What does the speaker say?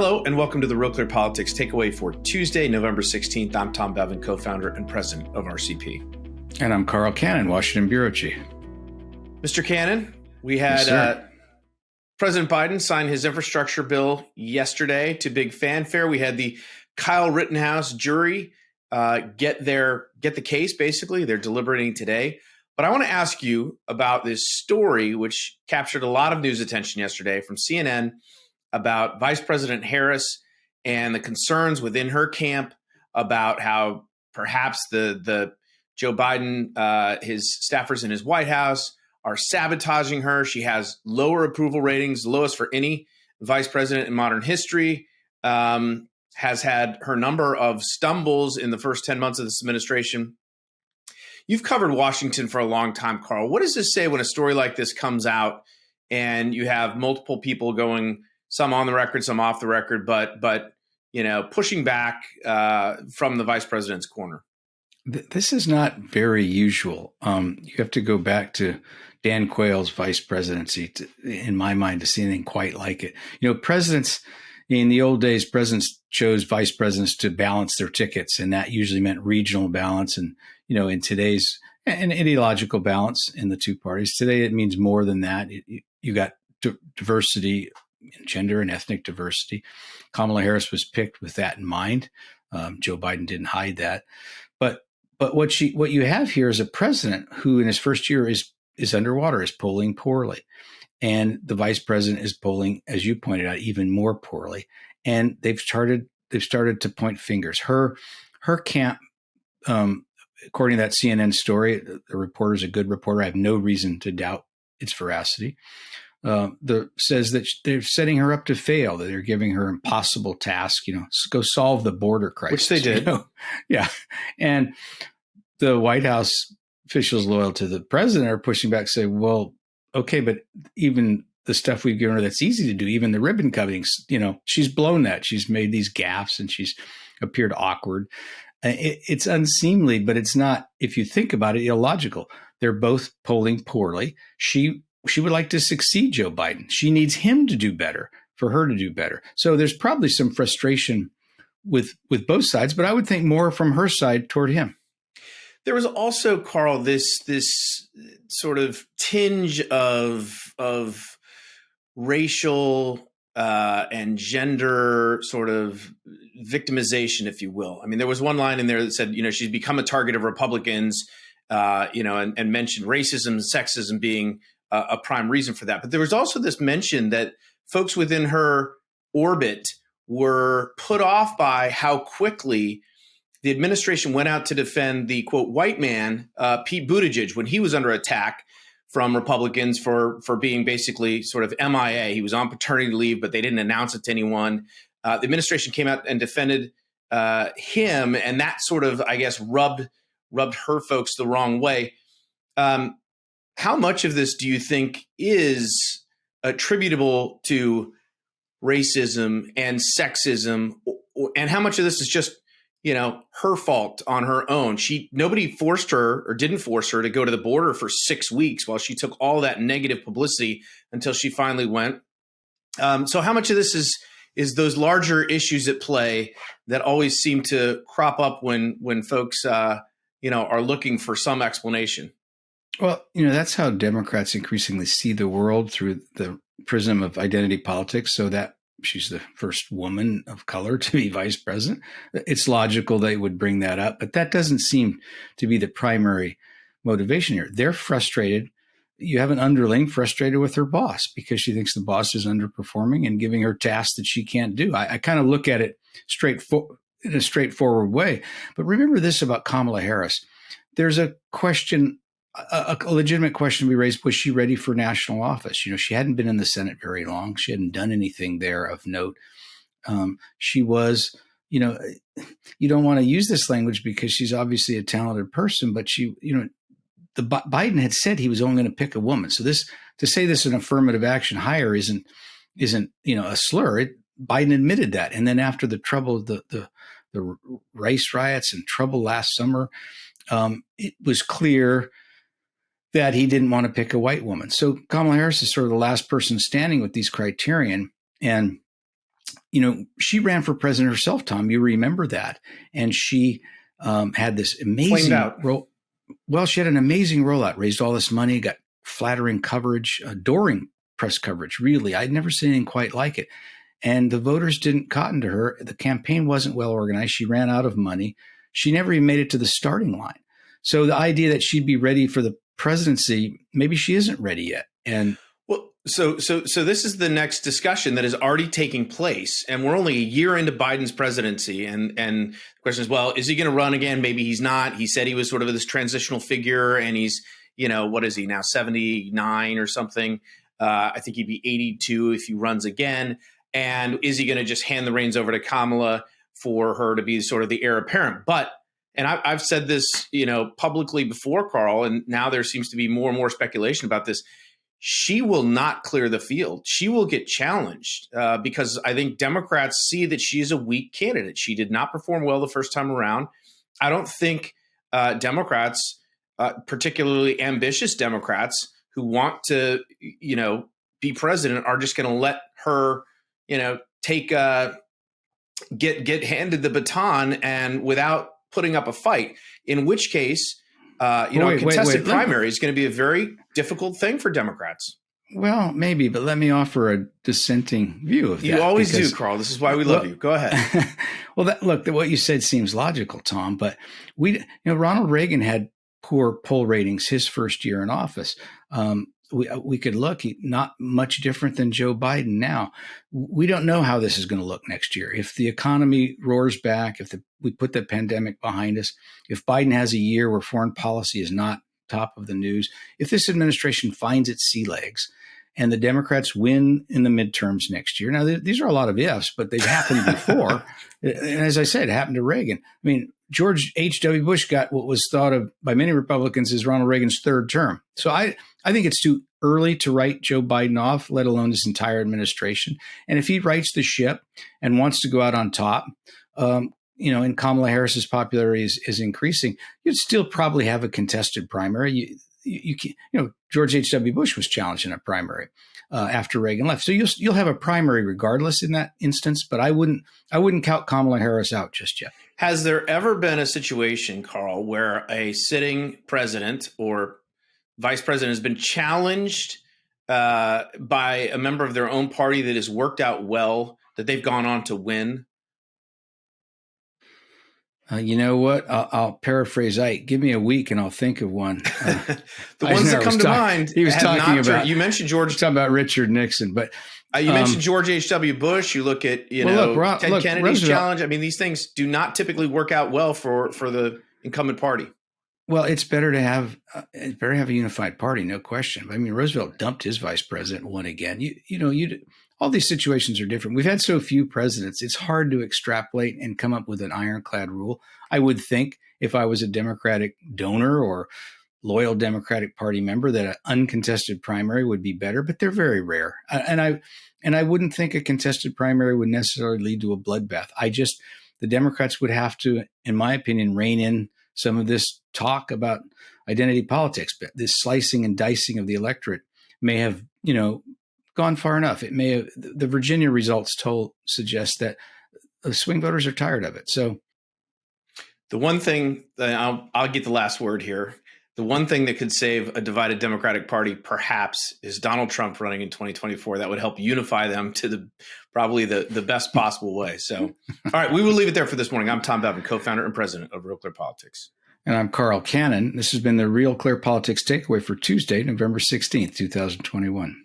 Hello, and welcome to the RealClear Politics Takeaway for Tuesday, November 16th. I'm Tom Bevan, co-founder and president of RCP. And I'm Carl Cannon, Washington Bureau Chief. Mr. Cannon, we had President Biden sign his infrastructure bill yesterday to big fanfare. We had the Kyle Rittenhouse jury get the case, basically. They're deliberating today. But I want to ask you about this story, which captured a lot of news attention yesterday from CNN, about Vice President Harris and the concerns within her camp about how perhaps the Joe Biden, his staffers in his White House are sabotaging her. She has lower approval ratings, lowest for any vice president in modern history, has had her number of stumbles in the first 10 months of this administration. You've covered Washington for a long time, Carl. What does this say when a story like this comes out and you have multiple people going, some on the record, some off the record, but pushing back from the vice president's corner? This is not very usual. You have to go back to Dan Quayle's vice presidency, in my mind, to see anything quite like it. Presidents in the old days, presidents chose vice presidents to balance their tickets, and that usually meant regional balance. And in today's an ideological balance in the two parties. Today, it means more than that. You got diversity. Gender and ethnic diversity. Kamala Harris was picked with that in mind. Joe Biden didn't hide that. But what you have here is a president who in his first year is underwater, is polling poorly. And the vice president is polling, as you pointed out, even more poorly. And they've started to point fingers. Her camp, according to that CNN story, the reporter's a good reporter. I have no reason to doubt its veracity. Says that they're setting her up to fail, that they're giving her impossible tasks, go solve the border crisis. Which they did. Yeah. And the White House officials loyal to the president are pushing back, say, well, okay, but even the stuff we've given her that's easy to do, even the ribbon cuttings, she's blown that. She's made these gaffes and she's appeared awkward. It's unseemly, but it's not, if you think about it, illogical. They're both polling poorly. She would like to succeed Joe Biden. She needs him to do better for her to do better. So there's probably some frustration with both sides, but I would think more from her side toward him. There was also, Carl, this sort of tinge of racial and gender sort of victimization, if you will. I mean, there was one line in there that said, she's become a target of Republicans, and mentioned racism and sexism being a prime reason for that. But there was also this mention that folks within her orbit were put off by how quickly the administration went out to defend the, quote, white man, Pete Buttigieg, when he was under attack from Republicans for being basically sort of MIA. He was on paternity leave, but they didn't announce it to anyone. The administration came out and defended him, and that sort of, I guess, rubbed her folks the wrong way. How much of this do you think is attributable to racism and sexism, and how much of this is just, her fault on her own? Nobody forced her or didn't force her to go to the border for 6 weeks while she took all that negative publicity until she finally went. So how much of this is those larger issues at play that always seem to crop up when folks are looking for some explanation? Well, that's how Democrats increasingly see the world, through the prism of identity politics. So that she's the first woman of color to be vice president. It's logical they would bring that up, but that doesn't seem to be the primary motivation here. They're frustrated. You have an underling frustrated with her boss because she thinks the boss is underperforming and giving her tasks that she can't do. I kind of look at it in a straightforward way. But remember this about Kamala Harris. There's a question, a legitimate question to be raised. Was she ready for national office? She hadn't been in the Senate very long. She hadn't done anything there of note. She was, you don't want to use this language because she's obviously a talented person, but Biden had said he was only going to pick a woman. So to say this an affirmative action hire isn't a slur. Biden admitted that. And then after the trouble, the race riots and trouble last summer, it was clear that he didn't want to pick a white woman. So Kamala Harris is sort of the last person standing with these criterion. And she ran for president herself, Tom. You remember that. And she had this amazing role. Well, she had an amazing rollout, raised all this money, got flattering coverage, adoring press coverage, really. I'd never seen anything quite like it. And the voters didn't cotton to her. The campaign wasn't well organized. She ran out of money. She never even made it to the starting line. So the idea that she'd be ready for the presidency, maybe she isn't ready yet. And well, so this is the next discussion that is already taking place, and we're only a year into Biden's presidency. And the question is, well, is he going to run again? Maybe he's not. He said he was sort of this transitional figure, and he's, what is he now, 79 or something? I think he'd be 82 if he runs again. And is he going to just hand the reins over to Kamala for her to be sort of the heir apparent? But, and I've said this, publicly before, Carl, and now there seems to be more and more speculation about this. She will not clear the field. She will get challenged because I think Democrats see that she is a weak candidate. She did not perform well the first time around. I don't think Democrats, particularly ambitious Democrats who want to, be president, are just going to let her, take get handed the baton and without putting up a fight. In which case, contested primary is going to be a very difficult thing for Democrats. Well, maybe, but let me offer a dissenting view of that. You always do, Carl. This is why we love you. Go ahead. Well, what you said seems logical, Tom, but Ronald Reagan had poor poll ratings his first year in office. We could look, not much different than Joe Biden now. We don't know how this is going to look next year. If the economy roars back, if we put the pandemic behind us, if Biden has a year where foreign policy is not top of the news, if this administration finds its sea legs and the Democrats win in the midterms next year. Now, these are a lot of ifs, but they've happened before. And as I said, it happened to Reagan. I mean, George H.W. Bush got what was thought of by many Republicans as Ronald Reagan's third term. So I think it's too early to write Joe Biden off, let alone his entire administration. And if he rights the ship and wants to go out on top, and Kamala Harris's popularity is increasing, you'd still probably have a contested primary. George H.W. Bush was challenged in a primary after Reagan left. So you'll have a primary regardless in that instance, but I wouldn't count Kamala Harris out just yet. Has there ever been a situation, Carl, where a sitting president or vice president has been challenged by a member of their own party that has worked out well, that they've gone on to win? You know what? I'll paraphrase Ike. Give me a week and I'll think of one. The ones that come to mind. He was talking about. You mentioned George. Talking about Richard Nixon, but you mentioned George H.W. Bush. You look at Ted Kennedy's Roosevelt, challenge. I mean, these things do not typically work out well for the incumbent party. Well, it's better to have a unified party, no question. I mean, Roosevelt dumped his vice president and won again. All these situations are different. We've had so few presidents. It's hard to extrapolate and come up with an ironclad rule. I would think if I was a Democratic donor or loyal Democratic Party member that an uncontested primary would be better, but they're very rare. And I wouldn't think a contested primary would necessarily lead to a bloodbath. The Democrats would have to, in my opinion, rein in some of this talk about identity politics. But this slicing and dicing of the electorate may have, gone far enough. It may have, the Virginia results suggest that the swing voters are tired of it. So the one thing that I'll get the last word here. The one thing that could save a divided Democratic Party perhaps is Donald Trump running in 2024. That would help unify them to probably the best possible way. So, all right, we will leave it there for this morning. I'm Tom Bevan, co-founder and president of RealClear Politics. And I'm Carl Cannon. This has been the Real Clear Politics Takeaway for Tuesday, November 16th, 2021.